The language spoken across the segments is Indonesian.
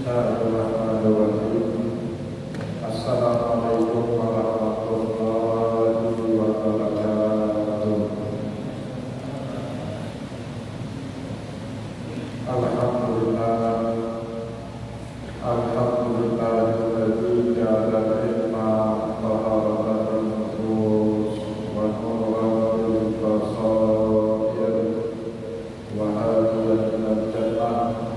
Bismillahirrahmanirrahim. Assalamualaikum warahmatullahi wabarakatuh. Alhamdulillah, alhamdulillahilladzi ja'ala al-ilma taharatan nufus wa nuran lil basair wa hadiyan ilal jannah.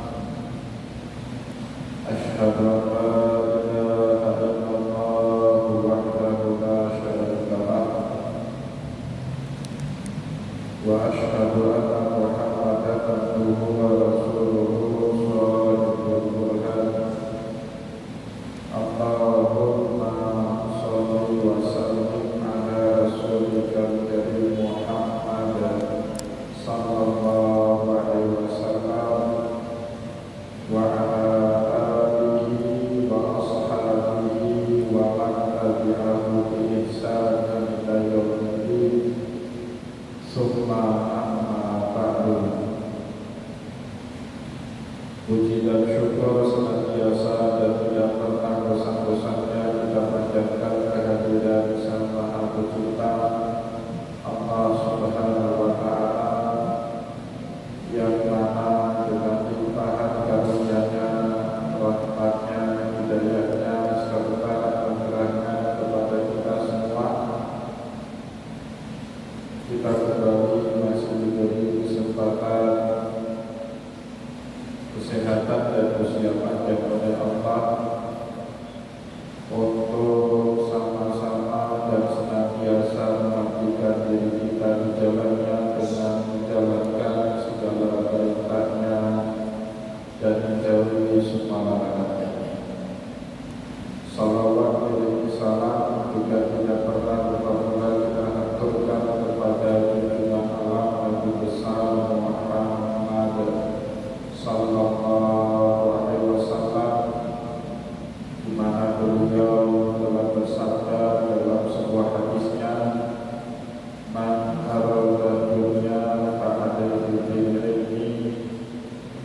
Asyhadu an la ilaha illallah wahdahu la syarika lah wa asyhadu anna Muhammadan abduhu wa rasuluhu shadiqul burhan. Allahumma shalli wa sallim ala rasulika karim Muhammad sallallahu alaihi wasallam wa ala alihi wa ashabihi wa man tabi'ahu bi ihsanin ila yaumiddin. Summa amma ba'du. Puji dan syukur senantiasa dan tidak pernah bosan-bosannya kita panjatkan kehadiran Sang Maha Pencipta Allah Subhanahu wa Ta'ala, yang mana dengan limpahan karunia-Nya, rahmat-Nya, hidayah-Nya, serta anugerah-Nya kepada kita semua, kita kembali masih diberi kesempatan, kesehatan dan usia panjang oleh Allah untuk sama-sama dan senantiasa mengabdikan diri kita di jalannya dengan menjalankan segala perintahnya dan menjauhi semua larangannya. Salawat dan salam juga tidak pernah lupa kita aturkan kepada junjungan alam Nabi besar Muhammad sallallahu alaihi wasallam, di mana beliau telah bersabda dalam sebuah hadisnya, man arada dunya fa'alaihi bil ilmi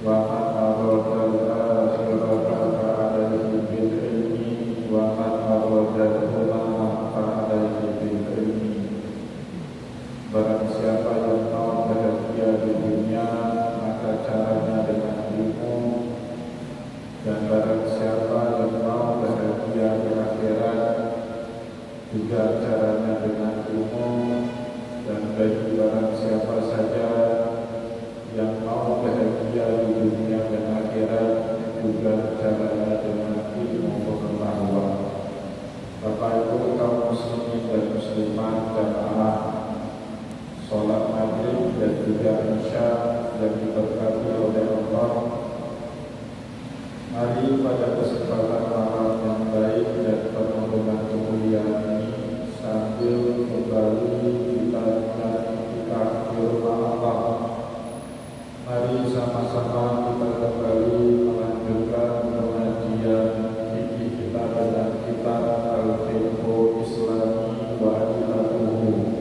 wa man arada al-akhirata fa'alaihi bil ilmi wa man arada al-umama fa'alaihi bil ilmi. Barang siapa yang mau bahagia di dunia, maka caranya dengan ilmu, dan barang siapa yang mau bahagia di akhirat, juga caranya dengan ilmu. Dan bagi barang siapa saja yang mau bahagia di dunia dan akhirat, juga caranya dengan ilmu pengetahuan. Bapak Ibu kaum muslimin dan muslimat jamaah sholat maghrib dan juga isya yang diberkati oleh Allah, mari pada kesempatan malam yang baik dan penuh dengan kemuliaan ini, sambil kembali kita di rumah Allah, mari sama-sama kita kembali melanjutkan pengajian fikih kita dengan kitab Al-Fiqhul Islami wa Adillatuhu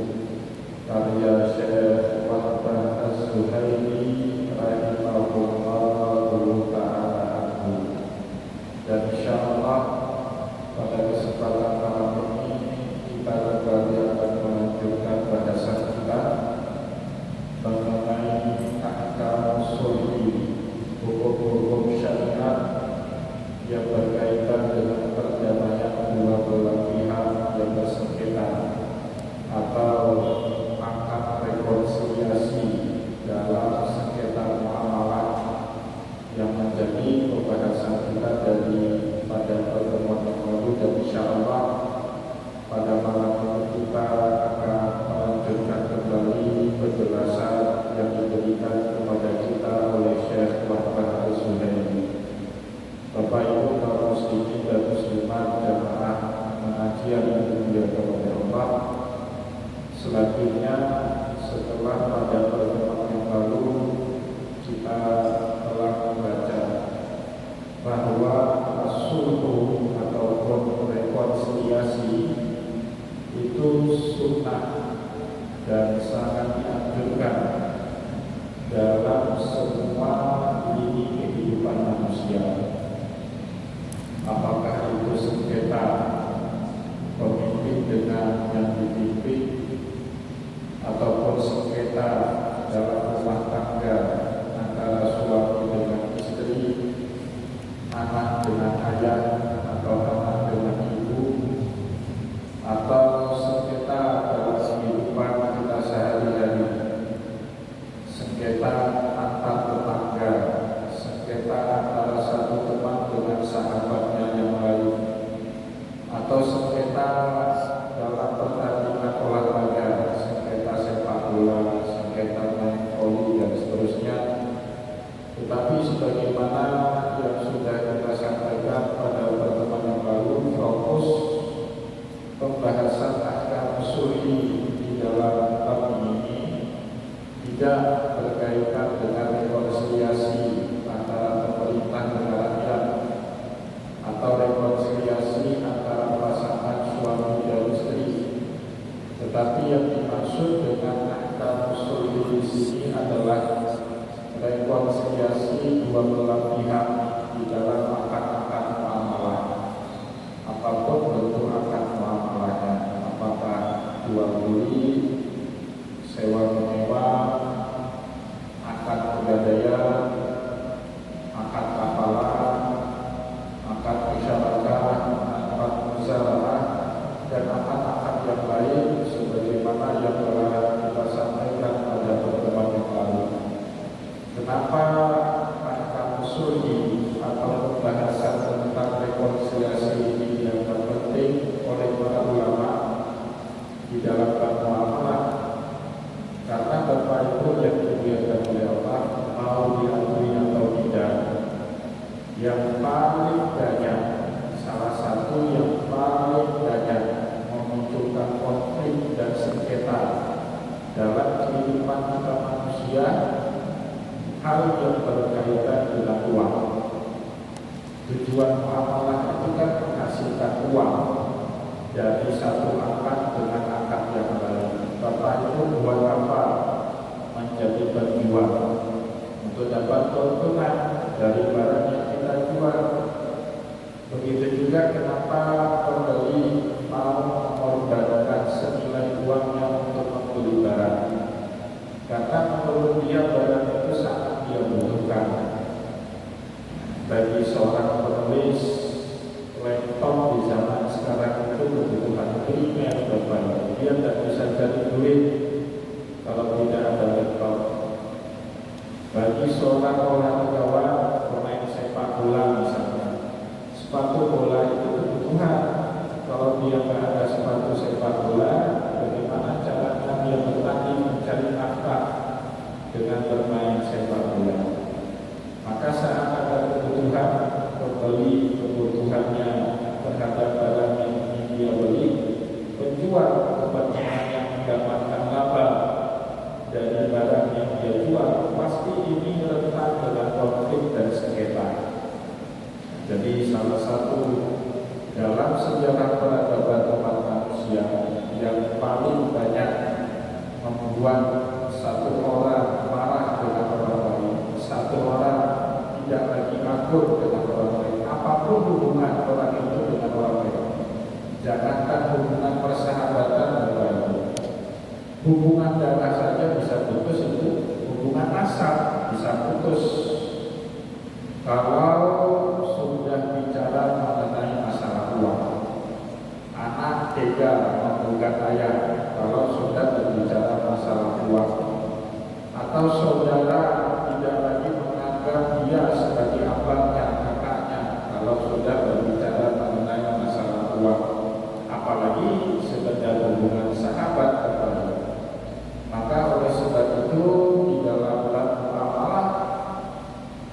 karya Syekh Wahbah Az-Zuhaili rahimahullahu ta'ala. Dan insyaallah pada kesempatan malam ini kita kembali akan melanjutkan bahasan kita mengenai ahkam sholihi, hukum-hukum syariat yang berkaitan dengan perdamaian dua belah pihak yang bersengketa atau akad rekonsiliasi dalam sengketa muamalah, yang menjadi pembahasan kita dari pada pertemuan yang lalu. Dan insyaallah pada malam ini kita akan melanjutkan kembali penjelasan yang diberikan kepada kita oleh Syekh Wahbah Az-Zuhaili. Bapak Ibu kaum muslimin dan muslimat jamaah pengajian yang dimuliakan oleh Allah, selanjutnya setelah pada pertemuan yang lalu kita telah membaca bahwa as-sulhu ataupun rekonsiliasi itu sunnah dan sangat dianjurkan dalam semua lini kehidupan manusia. di dalam bab ini tidak berkaitan dengan rekonsiliasi antara pemerintah dengan rakyat atau rekonsiliasi antara pasangan suami dan istri, tetapi yang dimaksud dengan akta usul di sini adalah rekonsiliasi dua belah pihak di dalam akad-akad muamalah, apapun bentuk akad muamalahnya, apakah jual beli, sewa menyewa, akad pegadaian, akad kafalah, akad musyarakah, akad musyawarah, dan akad-akad yang lain sebagaimana yang telah kita sampaikan pada pertemuan yang lalu. Kenapa ahkam ushuli atau pembahasan tentang rekonsiliasi ini dianggap penting oleh para ulama di dalam bab muamalah? Karena Bapak Ibu yang dimuliakan oleh Allah, mau diakui atau tidak, yang paling banyak, salah satu yang paling banyak memunculkan konflik dan sengketa dalam kehidupan kita manusia, hal yang berkaitan dengan uang. Tujuan muamalah itu kan menghasilkan uang dari satu akad dengan akad yang lain. Bapak itu buat apa? Menjadi penjual untuk dapat keuntungan dari barang yang kita jual. Begitu juga kenapa pembeli mau mengorbankan senilai uangnya untuk membeli barang, karena menurut dia barang itu sangat dia butuhkan. Bagi seorang penulis, laptop di zaman sekarang itu kebutuhan primer. Dia tidak bisa cari duit kalau tidak ada laptop. Bagi seorang olahragawan, pemain sepak bola misalnya, sepatu bola itu kebutuhan. Kalau dia tidak ada sepatu sepak bola, bagaimana caranya dia bertanding mencari nafkah dengan bermain sepak bola? Maka saat ada kebutuhan, pembeli kebutuhannya terhadap barang yang ingin dia beli, penjual kepentingannya mendapatkan laba dari barang yang dia jual, pasti ini rentan dengan konflik dan sengketa. Jadi salah satu dalam sejarah peradaban umat manusia yang paling banyak membuat satu orang marah dengan orang lain, satu orang tidak lagi akur dengan orang lain, apapun hubungan orang itu dengan orang lain, jangankan hubungan persahabatan dan lain, hubungan darah saja bisa putus, itu hubungan nasab bisa putus. Kalau sudah bicara mengenai masalah uang, anak tega menggugat ayah kalau sudah berbicara masalah uang, atau saudara tidak lagi menganggap dia sebagai abangnya, kakaknya kalau sudah berbicara mengenai masalah uang, apalagi sekedar hubungan sahabat kembali. Maka oleh sebab itu di dalam bab muamalah,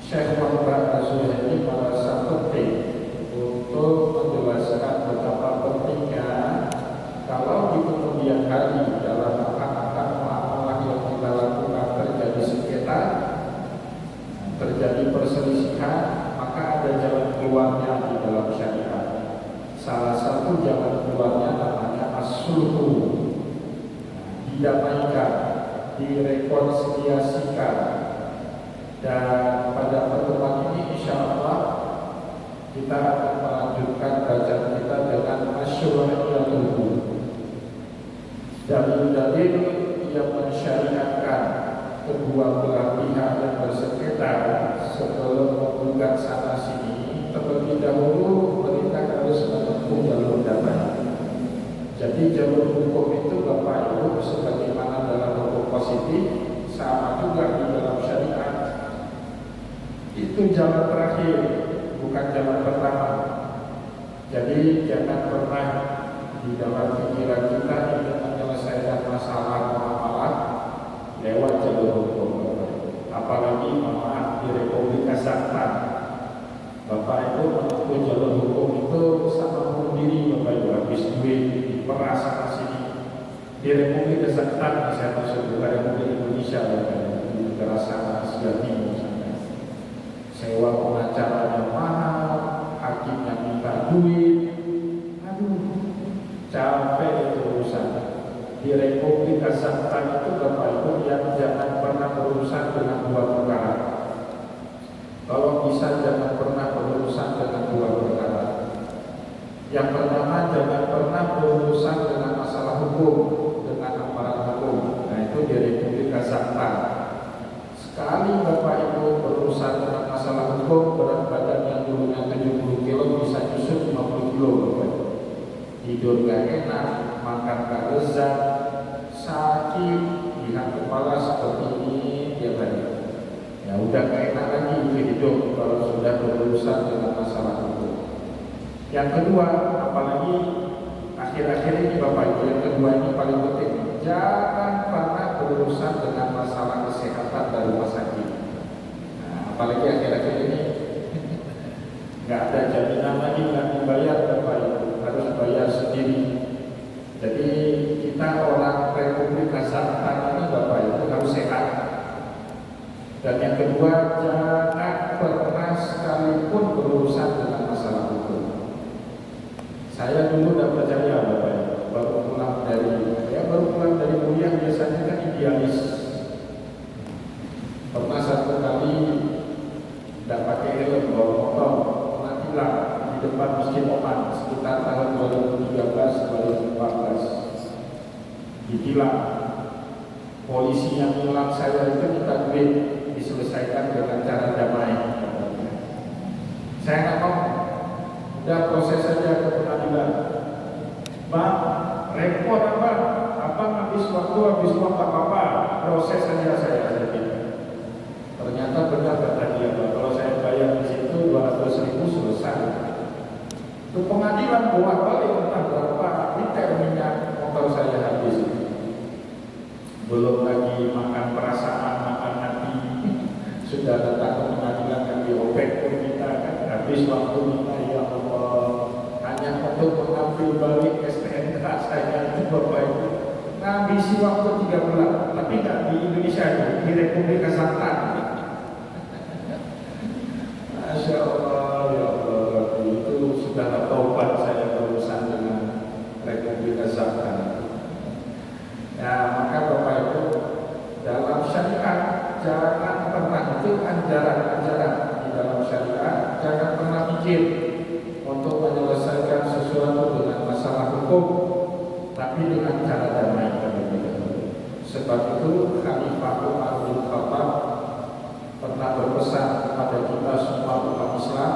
Syekh Muhammad Az-Zuhaili merasa penting untuk menjelaskan betapa pentingnya kalau di kemudian hari dalam akad-akad muamalah yang kita lakukan terjadi sengketa, terjadi perselisihan, maka ada jalan keluarnya di dalam syariat. Salah satu jalan keluarnya namanya as-sulhu, didamaikan, direkonsiliasikan. Dan pada pertemuan ini insya Allah kita akan melanjutkan bacaan kita dengan asyuriyatuhu, dalil-dalil yang mensyariatkan kedua belah pihak yang bersengketa sebelum menggugat sana sini, terlebih dahulu mereka harus menempuh jalur damai. Jadi jalur hukum itu Bapak Ibu sebagaimana dalam hukum positif, sama juga di dalam syariat. Itu jalan terakhir, bukan jalan pertama. Jadi jangan pernah di dalam pikiran kita ingin menyelesaikan masalah muamalah lewat jalur hukum. Apalagi maaf di Republik Kazakhstan, Bapak Ibu menempuh jalur hukum itu sama bunuh diri, Bapak Ibu, habis duit diperas sana sini. Di Republik Kazakhstan, saya maksud bukan Republik Indonesia, di negara sana Asia Timur sana. Sewa pengacaranya mahal, hakimnya minta duit, aduh, capek itu urusan. Di Republik Kazakhstan itu Bapak Ibu yang jangan pernah berurusan dengan dua perkara. Kalau bisa jangan pernah berurusan dengan dua perkara. Yang pertama, jangan pernah berurusan dengan masalah hukum, dengan aparat hukum. Nah, itu di Republik Kazakhstan. Sekali Bapak Ibu berurusan dengan masalah hukum, berat badan yang dulunya 70 kilo bisa nyusut 50 kilo Bapak Ibu. Tidur gak enak, makan gak lezat, sakit, lihat kepala seperti ini tiap hari. Ya udah gak enak lagi hidup kalau sudah berurusan dengan masalah hukum. Yang kedua, apalagi akhir-akhir ini Bapak Ibu, yang kedua ini paling penting, jangan pernah berurusan dengan masalah kesehatan dari rumah sakit. Nah, apalagi akhir-akhir ini nggak ada jaminan lagi, nggak dibayar Bapak Ibu, harus bayar sendiri. Jadi kita orang Republik Kazakhstan ini Bapak Ibu harus sehat. Dan yang kedua, jangan pernah sekalipun berurusan dengan masalah hukum. Saya dulu tidak percaya Bapak Ibu, baru pulang dari kuliah biasanya kan idealis. Pernah satu kali tidak pakai helm bawa motor, pernah hilang di depan Masjid Oman sekitar tahun 2013-2014. Ditilang, polisi yang hilang saya itu minta duit, diselesaikan dengan cara damai. Saya nggak mau. Udah proses saja ke pengadilan. Bang, repot apa? Habis waktu, habis uang tak apa-apa. Proses saja saya pikir. Ternyata benar kata dia, kalau saya bayar di situ 200.000 selesai. Ke pengadilan bolak-balik entah berapa liter minyak motor saya habis. Belum lagi makan perasaan, makan hati. Sudah datang ke pengadilan kan diobek pun kita kan habis waktu kita, ya Allah, hanya untuk mengambil balik STNK saya itu Bapak Ibu ngabisi waktu 3 bulan, tapi nggak di Indonesia, di Republik Kazakhstan. Masya Allah, ya Allah, itu sudah taubat saya berurusan dengan Republik Kazakhstan. Ya, maka Bapak Ibu, dalam syariat jangan pernah, itu ajaran-ajaran di dalam syariat, jangan pernah mikir untuk menyelesaikan sesuatu dengan masalah hukum, tapi dengan cara damai. Sebab itu Khalifah Umar bin Khattab pernah berpesan kepada kita semua umat Islam,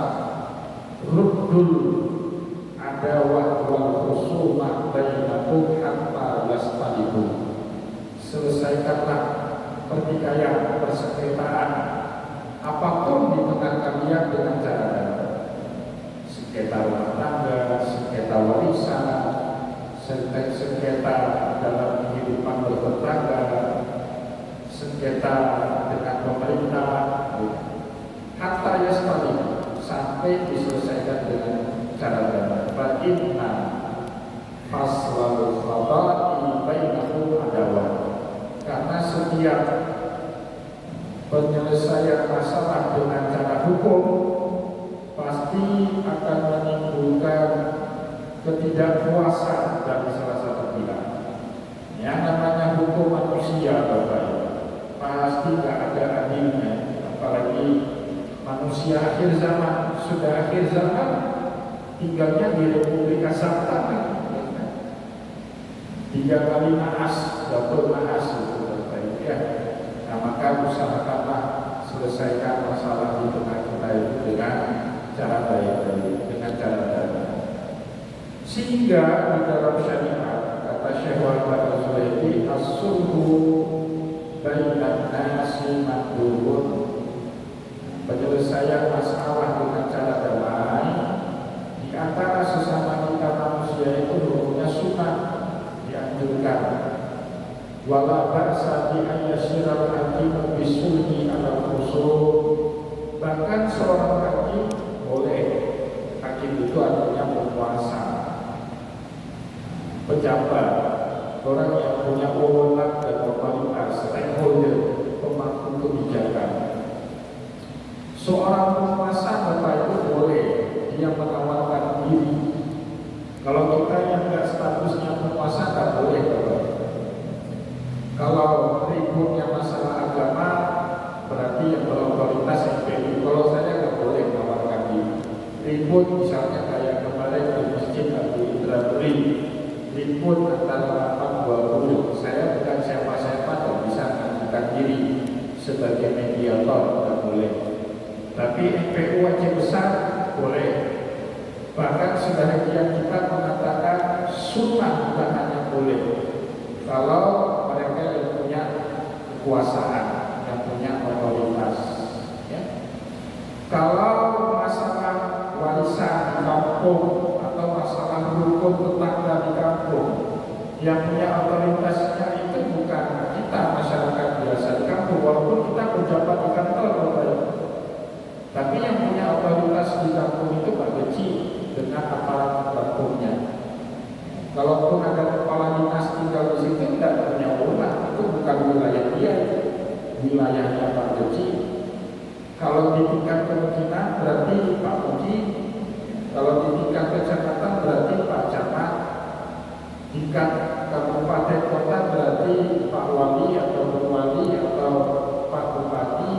ruddul adawah wal khusumah bainakum hatta yastalihu. Selesaikanlah pertikaian, persengketaan apapun di tengah kalian dengan cara damai. Sengketa rumah tangga, sengketa warisan, sengketa dalam kehidupan bertetangga, sengketa dengan pemerintah, hatta yastalihu, sampai diselesaikan dengan cara damai. Fa inna faslal qada'i bainakum adawah. Karena setiap penyelesaian masalah dengan cara hukum pasti akan menimbulkan ketidakpuasan dari salah satu pihak. Yang namanya hukum manusia Bapak Ibu, pasti tidak ada adilnya. Apalagi manusia akhir zaman, sudah akhir zaman, tinggalnya di Republik Kazakhstan. 3 kali naas, double naas itu Bapak Ibu ya. Nah, maka usahakanlah selesaikan masalah di tengah kita itu dengan cara baik-baik, dengan cara damai. Sehingga di dalam syariat, kata Syekh Muhammad Al-Zuhaili, as-sulhu bainan nasi mandubun. Penyelesaian masalah dengan cara damai di antara sesama kita manusia itu hukumnya sunnah, dianjurkan. Wala ba'sa bi ayyashiral hakimu bisulhi ala khusus. Bahkan seorang hakim boleh, hakim itu artinya berkuasa, pejabat, orang yang punya wewenang dan otoritas, stakeholder, pemangku kebijakan. Seorang penguasa Bapak itu boleh dia menawarkan diri. Kalau kita yang tidak statusnya penguasa tak boleh Bapak. Kalau ributnya masalah agama berarti yang berotoritas FPI. Kalau saya nggak boleh menawarkan diri. Ribut misalnya kayak kemarin di Masjid Abu Idrabri, ribut antara 820. Saya bukan siapa-siapa dan bisa mengajukan diri sebagai mediator, tidak boleh. Tapi FPU wajib besar boleh. Bahkan sebagian kita mengatakan sunnah bukan hanya boleh. Kalau mereka yang punya kekuasaan, yang punya otoritas, ya. Kalau masalah warisan di kampung atau masalah rukun tetangga di kampung, yang punya otoritasnya itu bukan kita masyarakat biasa di kampung, walaupun kita pejabat di kantor, tapi yang punya otoritas di kampung itu Pak Beci dengan aparat kampungnya. Kalaupun ada kepala dinas tinggal di situ tidak punya wewenang, itu bukan wilayah dia, wilayahnya Pak Beci. Kalau di tingkat kemungkinan berarti Pak Beci, kalau di tingkat kecamatan berarti Pak Camat, tingkat kabupaten kota berarti Pak Wali atau Bu Wali atau Pak Bupati.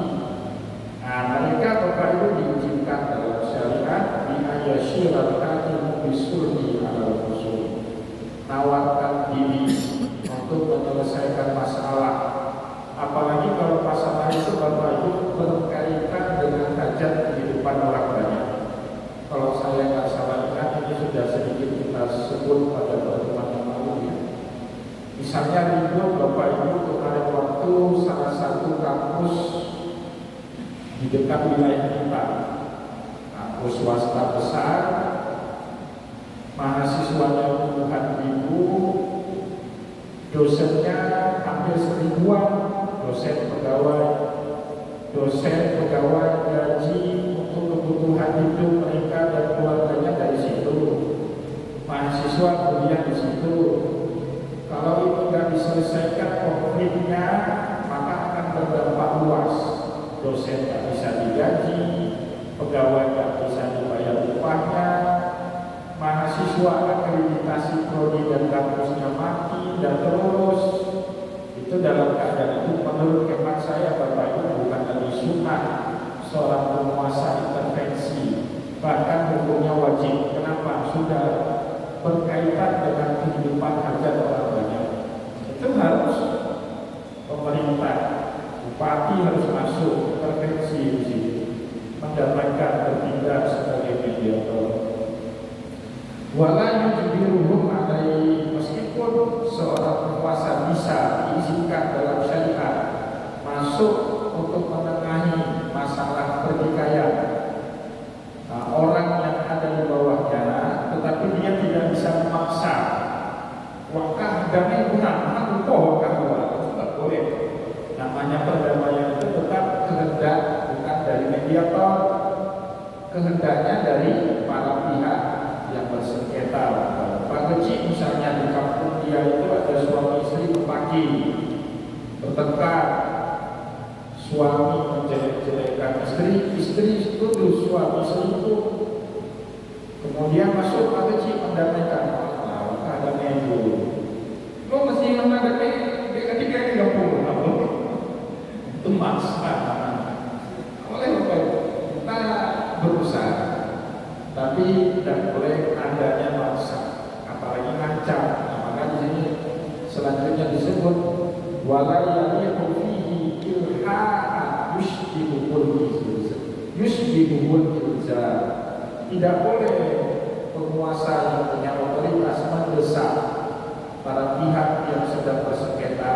Nah, mereka Bapak Ibu diizinkan dalam syariat di ayasyirah hakim bisulhi ala usul, nawarkan diri untuk menyelesaikan masalah. Apalagi kalau masalah itu Bapak Ibu berkaitan dengan hajat kehidupan orang banyak. Kalau saya nggak salah ingat, ini sudah sedikit kita sebut pada pertemuan yang lalu ya. Misalnya ribut Bapak Ibu kemarin waktu salah satu kampus di dekat wilayah kita, kampus swasta besar, mahasiswanya puluhan ribu, dosennya hampir 1000-an, dosen pegawai gaji untuk kebutuhan hidup mereka dan keluarganya dari situ, mahasiswa kuliah di situ. Kalau itu tidak diselesaikan konfliknya, maka akan berdampak luas. Dosen tidak bisa digaji, pegawai tidak bisa dibayar upahnya, mahasiswa akreditasi prodi dan kampusnya mati, dan terus. Itu dalam keadaan itu menurut hemat saya Bapak Ibu bukan lagi sunnah seorang penguasa intervensi, bahkan hukumnya wajib. Kenapa? Sudah berkaitan dengan kehidupan hajat orang banyak. Itu harus pemerintah, bupati harus masuk intervensi di sini, mendapatkan bertindak sebagai mediator. Wala yujbiruhum alaihi, meskipun seorang penguasa bisa diizinkan dalam syariat masuk untuk menengahi masalah pertikaian orang yang ada di bawahnya, tetapi dia tidak bisa memaksa. Wakah damai guna, aku wakah dua, itu tidak boleh. Namanya perdamaian itu tetap kehendak bukan dari mediator, kehendaknya dari para pihak yang bersengketa. Pak Kecil misalnya di kampung dia itu ada suami istri berbagi, bertengkar, suami menjelek-jelekkan istri, istri tuduh suami selingkuh, kemudian masuk Pak Kecil mendamaikan. Maka ada medu, lo mesti menghadapi ketika 30 itu maksa. Oleh kita berusaha, tapi tidak boleh adanya maksa, apalagi ngancam. Maka di sini selanjutnya disebut wala yaliqu fihi ilha'a yushbihul ilzam. Tidak boleh penguasa yang punya otoritas mendesak para pihak yang sedang bersengketa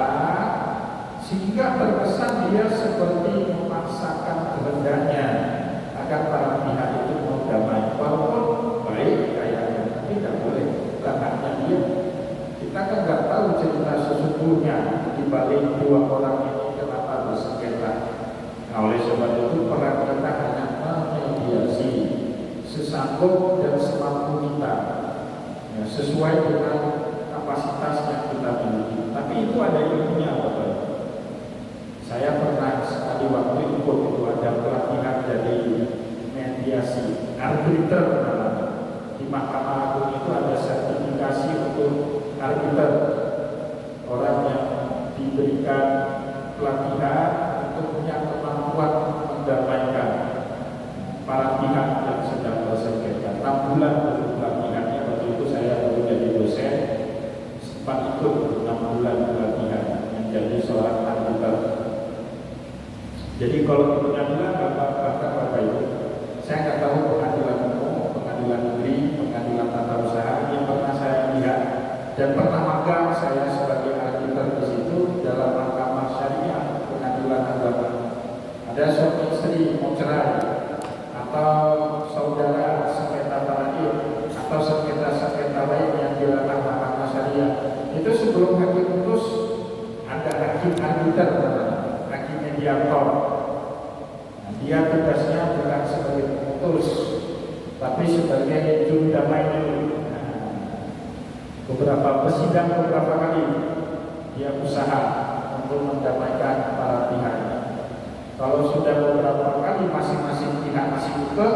sehingga terkesan dia seperti memaksakan kehendaknya agar para pihak itu mau damai. Walaupun baik kayaknya, tapi tidak boleh haknya dia. Kita kan nggak tahu cerita sesungguhnya di balik dua orang ini kenapa bersengketa. Nah, oleh sebab itu peran kita hanya memediasi sesanggup dan semampu kita, ya, sesuai dengan kapasitas yang kita miliki. arbiter namanya. Di Mahkamah Agung itu ada sertifikasi untuk arbiter, orang yang diberikan pelatihan untuk punya kemampuan mendamaikan para pihak yang sedang bersengketa. 6 bulan untuk pelatihannya. Waktu itu saya baru jadi dosen, sempat ikut 6 bulan pelatihan menjadi seorang arbiter. Jadi kalau di pengadilan Bapak Ibu, saya nggak tahu pengadilan umum, pengadilan negeri, pengadilan tata usaha yang pernah saya lihat dan pernah magang saya sebagai arbiter di situ dalam mahkamah syariah, pengadilan agama. Ada suami istri mau cerai, atau saudara sengketa terakhir, atau sengketa-sengketa lain yang di ranah mahkamah syariah. Itu sebelum hakim putus ada hakim arbiter, hakim mediator. Nah, dia tugasnya bukan sebagai pemutus, tapi sebagai juru damai dulu. Beberapa persidangan beberapa kali dia usaha untuk mendamaikan para pihak. Kalau sudah beberapa kali masing-masing pihak masih kekeh,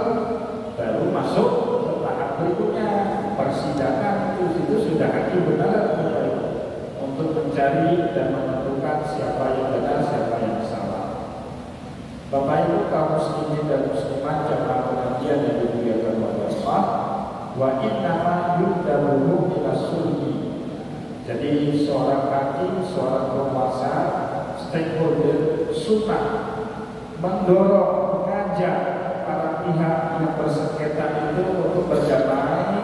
baru masuk ke tahap berikutnya, persidangan. Itu sudah hakim benar untuk mencari dan menentukan siapa yang benar, siapa yang salah. Bapak Ibu kaum muslimin dan muslimat jamaah pengajian yang dimuliakan oleh Allah, wa innama yudabuhu ila sulhi. Jadi seorang hakim, seorang penguasa, stakeholder sunnah mendorong, mengajak para pihak yang bersengketa itu untuk berdamai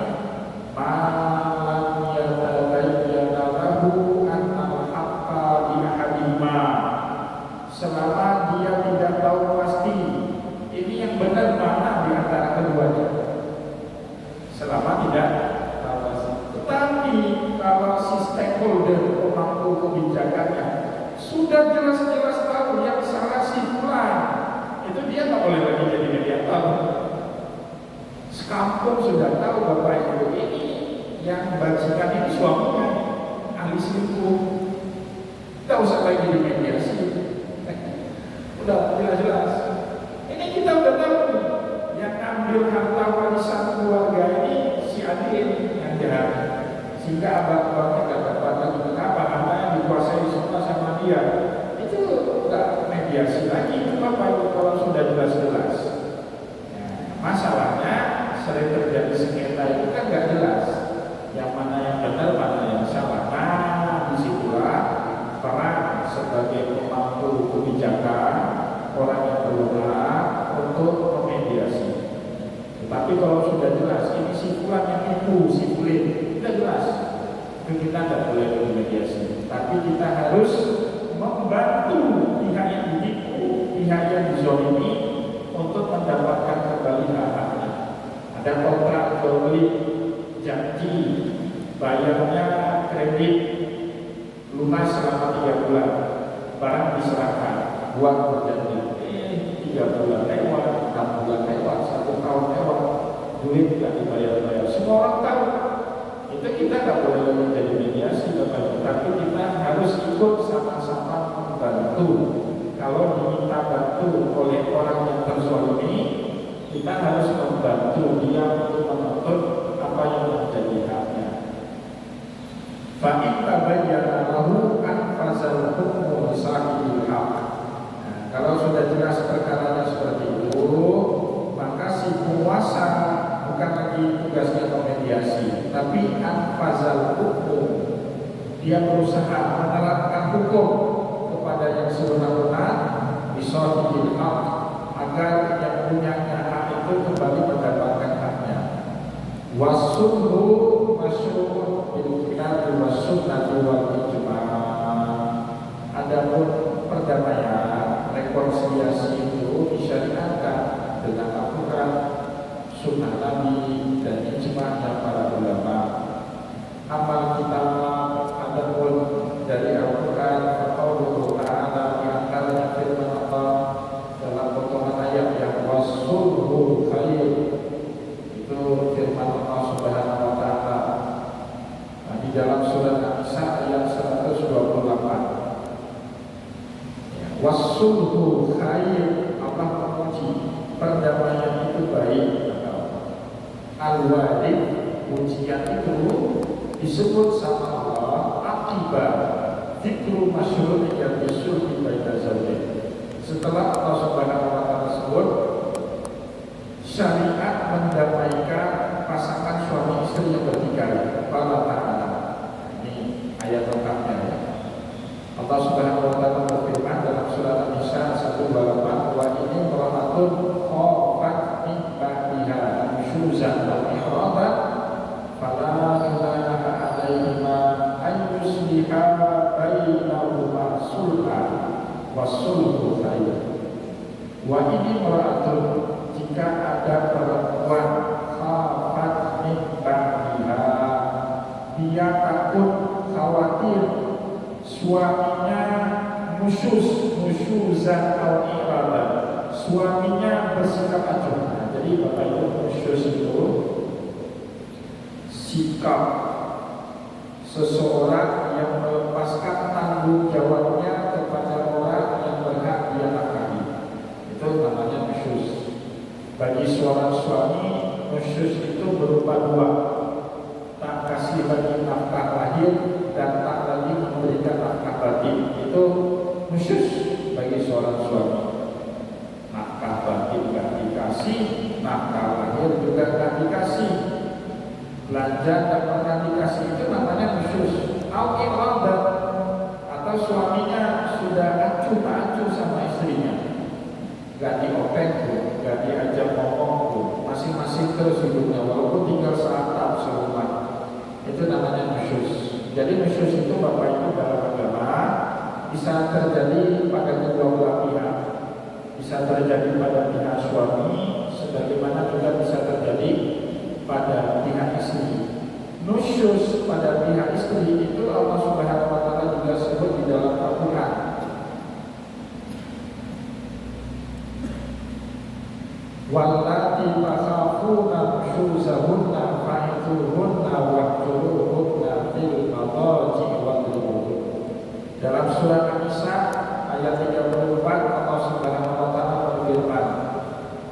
malam yatabayyana lahu annal haqqa bi ahadihima, selama dia tidak tahu pasti ini yang benar mana di antara keduanya, selama tidak tahu pasti. Tetapi kalau si stakeholder pemangku kebijakannya sudah jelas-jelas tahu yang salah si fulan, itu dia tak boleh lagi jadi mediator. Sekampung sudah tahu Bapak Ibu ini yang bajingan ini suaminya ahli selingkuh, tidak usah lagi dimediasi. Udah jelas-jelas. Ini kita udah tahu nih, yang ambil harta warisan keluarga ini si Adin yang jahat, sehingga abang-abangnya gak dapat lagi. Kenapa? Karena yang dikuasai semua sama dia. Itu gak mediasi lagi. Itu Bapak Ibu kalau sudah jelas-jelas. Masalahnya sering terjadi sengketa itu kan gak jelas yang mana yang benar, mana yang salah. Nah, disitulah peran sebagai pemangku kebijakan, orang yang berwenang untuk memediasi. Tetapi kalau sudah jelas ini si fulan yang nipu, si fulan, sudah jelas, kita tidak boleh memediasi. Tapi kita harus membantu pihak yang ditipu, pihak yang dizolimi untuk mendapatkan kembali hak-haknya. Ada kontrak jual beli, janji bayarnya kredit lunas selama 3 bulan, barang diserahkan, buat perjanjian. 3 bulan lewat, 6 bulan lewat, 1 tahun lewat, duit tidak dibayar-bayar. Semua orang tahu. Itu kita tidak boleh menjadi mediasi, tapi kita harus ikut sama-sama membantu. Kalau diminta bantu oleh orang yang terzalimi, kita harus membantu dia untuk menuntut apa yang menjadi haknya. Fa'in tabayyana lahu anfazal hukmu sahibil haq. Kalau sudah jelas perkaranya seperti itu, maka si penguasa bukan lagi tugasnya memediasi, tapi anfazal hukum, dia berusaha menerapkan hukum kepada yang sebenar-benar bisahibil haq, agar yang punya hak itu kembali mendapatkan haknya. Wasulhu masyhur bil kitab wa sunnah wal ijma'. Adapun perdamaian, rekonsiliasi itu disyariatkan dengan Al-Quran, sunnah Nabi, dan ijma'nya para ulama. Amal kita adapun dari Al-Quran, qauluhu ta'ala, di antaranya firman Allah dalam potongan ayat yang wasulhu khair, itu firman Allah Subhanahu wa taala. Nah, di dalam surat An-Nisa ayat 128. Wasulhu khair, Allah memuji perdamaian itu baik. Al-Walid, ujian itu disebut sama Allah akibat dzikru masyhur yang bisyur di baina zawjain. Setelah Allah Subhanahu wa taala sebut syariat mendamaikan pasangan suami istri yang bertikai. Qala ta'ala. Ini ayat lengkapnya ya. Allah Subhanahu wa taala berfirman dalam surah An-Nisa 128, wa ini imra'atun khafat min ba'liha nusyuzan wa ihradan fala junaha 'alaihima an yusliha bainahuma sulhan was-sulhu khair. Wa ini imra'atun, jika ada perempuan khafat min ba'liha, dia takut khawatir suaminya nusyuzan atau iradan, suaminya bersikap acuh. Nah, jadi Bapak Ibu, nusyuz itu sikap seseorang yang melepaskan tanggung jawabnya kepada orang yang berhak dia nafkahi. Itu namanya nusyuz. Bagi seorang suami, nusyuz itu berupa dua: tak kasih bagi nafkah lahir dan tak lagi memberikan nafkah batin. Itu nusyuz bagi seorang suami. Nafkah batin gak dikasih, nafkah lahir juga gak dikasih, belanja gak pernah dikasih, itu namanya nusyuz. Al-Iqradan, atau suaminya sudah acuh sama istrinya, gak diopek tuh, gak diajak ngomong tuh, masing-masing terus hidupnya walaupun tinggal seatap serumah. Itu namanya nusyuz. Jadi nusyuz itu Bapak Ibu dalam agama bisa terjadi pada kedua belah pihak. Bisa terjadi pada pihak suami, sebagaimana juga bisa terjadi pada pihak istri. Nusyuz pada pihak istri itu Allah Subhanahu wa taala juga sebut di dalam Al-Qur'an. Wallati takhafuna nusyuzahunna fa'idhuhunna wahjuruhunna fil madaji' wadribuhun. Dalam surah An-Nisa ayat 34 Allah Subhanahu wa taala berfirman,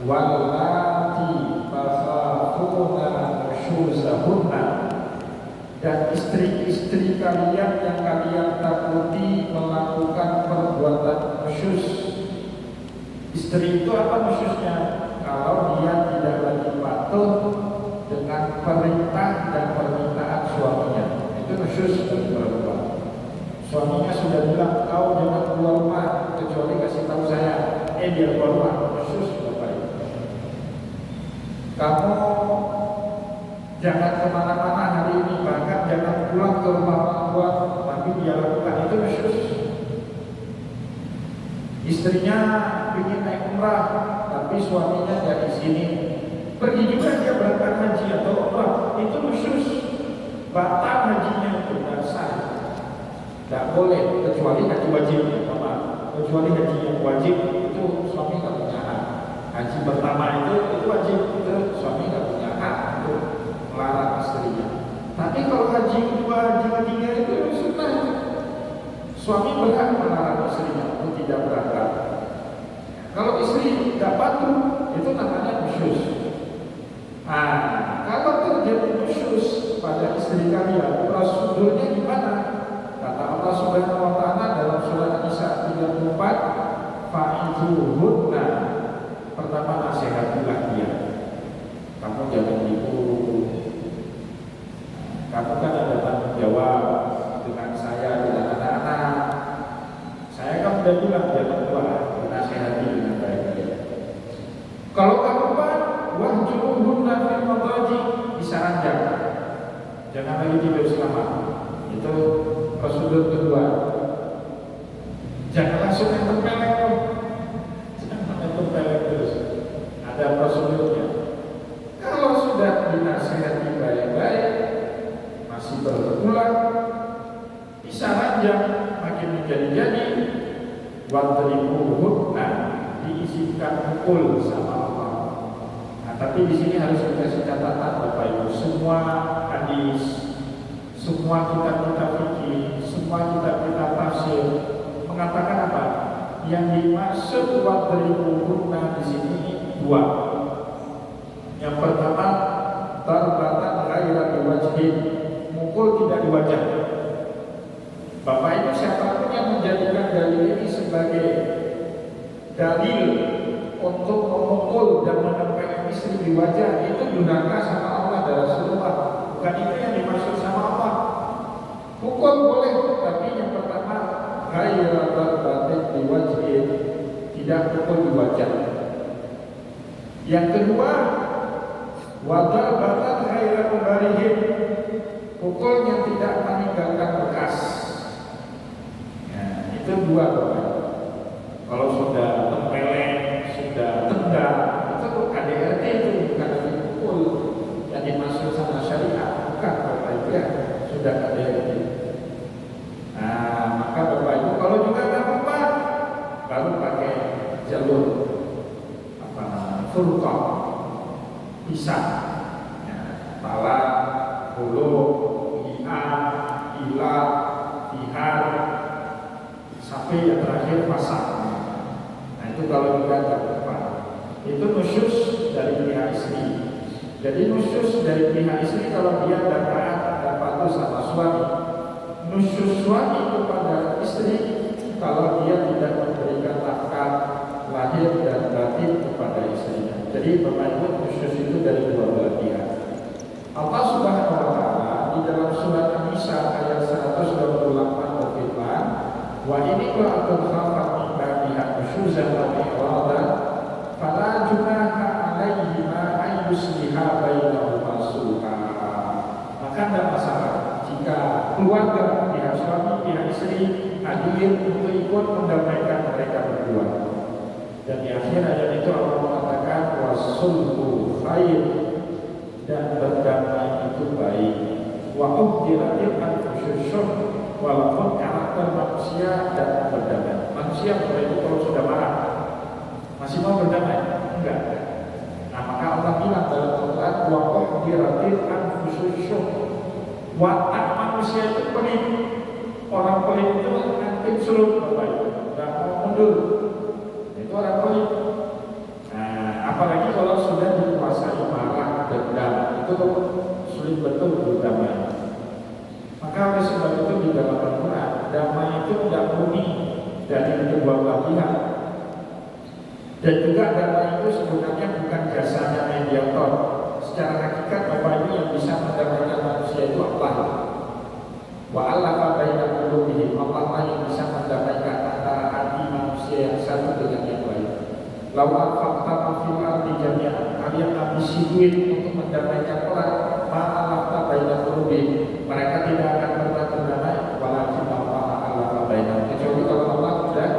wallati takhafuna nusyuzahunna, dan istri-istri kalian yang kalian takuti melakukan perbuatan nusyuz. Istri itu apa nusyuznya? Kalau dia tidak lagi patuh dengan perintah dan permintaan suaminya, itu nusyuz dari perempuan. Suaminya sudah bilang, kau jangan keluar rumah kecuali kasih tahu saya. Dia keluar rumah, nusyuz Bapak. Kamu jangan kemana-mana hari ini, bahkan jangan pulang ke rumah orang tua, tapi dia lakukan, itu nusyuz. Istrinya ingin naik umrah, tapi suaminya dari sini. Pergi juga dia berangkat haji atau umrah, itu nusyuz. Batal hajinya itu tidak sah. Tidak boleh kecuali haji wajib ya, Bapak. Kecuali haji yang wajib itu suami tidak punya hak. Haji pertama itu wajib, itu suami tidak punya hak untuk melarang istrinya. Tapi kalau haji kedua, haji ketiga itu sunnah. Suami berhak melarang istrinya untuk tidak berangkat. Kalau istri tidak patuh, itu namanya nusyuz. Kalau terjadi nusyuz pada istri kalian, prosedurnya gimana? Kata Allah Subhanahu wa taala dalam surah An-Nisa 34, fa'idhuhunna, pertama nasihatilah dia. Kamu jangan dipukul. Kamu kan ada tanggung jawab dengan saya, dengan anak-anak. Saya kan sudah bilang jangan keluar, dinasihati dengan baik-baik. Kalau kamu buat, wahjuruhunna fil madaji', disarankan jangan lagi tidur selama. Itu prosedur kedua. Jangan langsung tempeleng, jangan tempeleng terus. Ada prosedurnya. Kalau sudah dinasihati baik-baik, masih berulang, disarankan makin menjadi-jadi, wadribuhunna, diizinkan pukul sama Allah. Tapi di sini harus dikasih catatan Bapak Ibu, semua hadis, semua kitab-kitab fikih, semua kitab-kitab tafsir mengatakan apa? Yang dimaksud wadribuhunna di sini dua. Yang pertama, sebagai dalil untuk memukul dan menempel istri di wajah, itu durhaka sama Allah dan Rasulullah. Bukan itu yang dimaksud sama Allah. Pukul boleh, tapi yang pertama ghairu darbatin di wajhin, tidak pukul di wajah. Yang kedua, wa darbatan ghairu mubarihin, pukul yang tidak meninggalkan bekas. Nah, itu dua Bapak. Kalau sudah tempeleng, sudah tendang, itu KDRT, itu bukan lagi pukul yang dimaksud sama syariat, bukan Bapak itu ya, sudah KDRT. Nah, maka Bapak Ibu kalau juga nggak apa-apa, baru pakai jalur apa namanya, furqah, pisah, ya, pala, bulu, lihat, ilah, tihar, sampai yang terakhir pasang. Nah itu kalau juga nggak apa-apa. Itu nusyus dari pihak istri. Jadi nusyus dari pihak istri kalau dia dan taat dan patuh sama suami. Nusyus suami kepada istri kalau dia tidak memberikan nafkah lahir dan batin kepada istrinya. Jadi Bapak Ibu, nusyus itu dari dua belah pihak. Allah Subhanahu wa Ta'ala di dalam surat An-Nisa ayat 128 berfirman, wa ini wa'atul khafat min ba'diha nusyuzan wa i'radan fala junaha alaihima ayyusliha bainahuma sulha. Maka tidak masalah jika keluarga, pihak suami, pihak istri hadir untuk ikut mendamaikan mereka berdua. Dan di akhir ayat itu Allah mengatakan wasulhu khair, dan berdamai itu baik. Wa uhdiratil anfusyusyuh, walaupun karakter manusia dan berdamai. Manusia itu kalau sudah marah masih mau berdamai? Enggak. Nah maka Allah bilang dalam Al-Quran wa uhdiratil anfusyusyuh. Watak manusia itu pelit. Orang pelit itu nanti surut Bapak Ibu, nggak mau mundur. Itu orang pelit. Nah, apalagi kalau sudah dikuasai marah, dendam, itu sulit betul berdamai. Maka oleh sebab itu di dalam Al-Quran, damai itu tidak murni dari kedua belah pihak. Dan juga damai itu sebenarnya bukan jasanya mediator. Secara hakikat Bapak Ibu yang bisa mendamaikan manusia itu Allah. Wa allafa baina qulubihim, Allah yang bisa mendamaikan antara hati manusia yang satu dengan yang lain. Lau anfaqta fil ardi jami'an, kalian habisi duit untuk mendamaikan orang, ma'alafta baina qulubihim, mereka tidak akan pernah berdamai. Walakin Allah allafa baina, kecuali kalau Allah sudah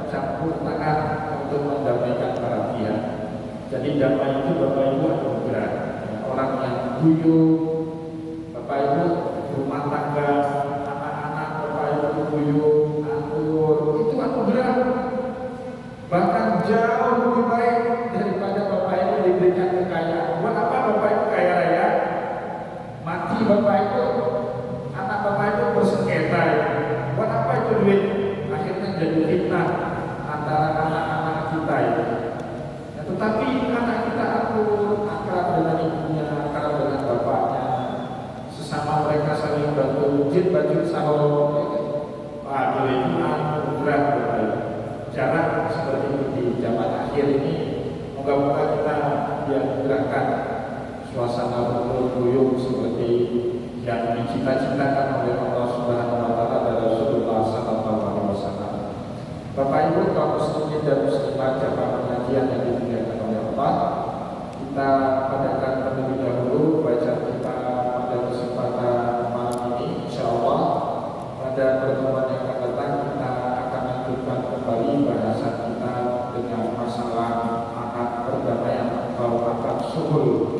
campur tangan untuk mendamaikan para pihak. Jadi damai itu Bapak Ibu anugerah. Orang yang guyup, Bapak Ibu rumah tangga, anak-anak Bapak Ibu guyup, atur, itu anugerah. Bahkan jauh lebih baik daripada Bapak Ibu diberikan kekayaan. Buat apa Bapak Ibu kaya raya? Mati Bapak Ibu, anak Bapak Ibu bersengketa. Buat apa itu duit? Akhirnya jadi fitnah antara anak-anak kita itu. Ya, tetapi anak kita akur, akrab dengan ibunya, akrab dengan bapaknya, sesama mereka saling bantu, bajut sahur. Waduh itu anugerah Bapak Ibu. Jarang seperti itu di zaman akhir ini. Moga-moga kita dianugerahkan suasana rukun guyup seperti yang dicita-citakan oleh Allah Subhanahu wa Ta'ala dan Rasulullah sallallahu alaihi wasallam. Bapak Ibu kaum muslimin dan muslimat jamaah pengajian yang dimuliakan oleh Allah, kita adakan terlebih dahulu bacaan kita pada kesempatan malam ini. Insyaallah pada pertemuan yang akan datang kita akan lanjutkan kembali bahasan kita dengan masalah akad perdamaian atau akad sulhul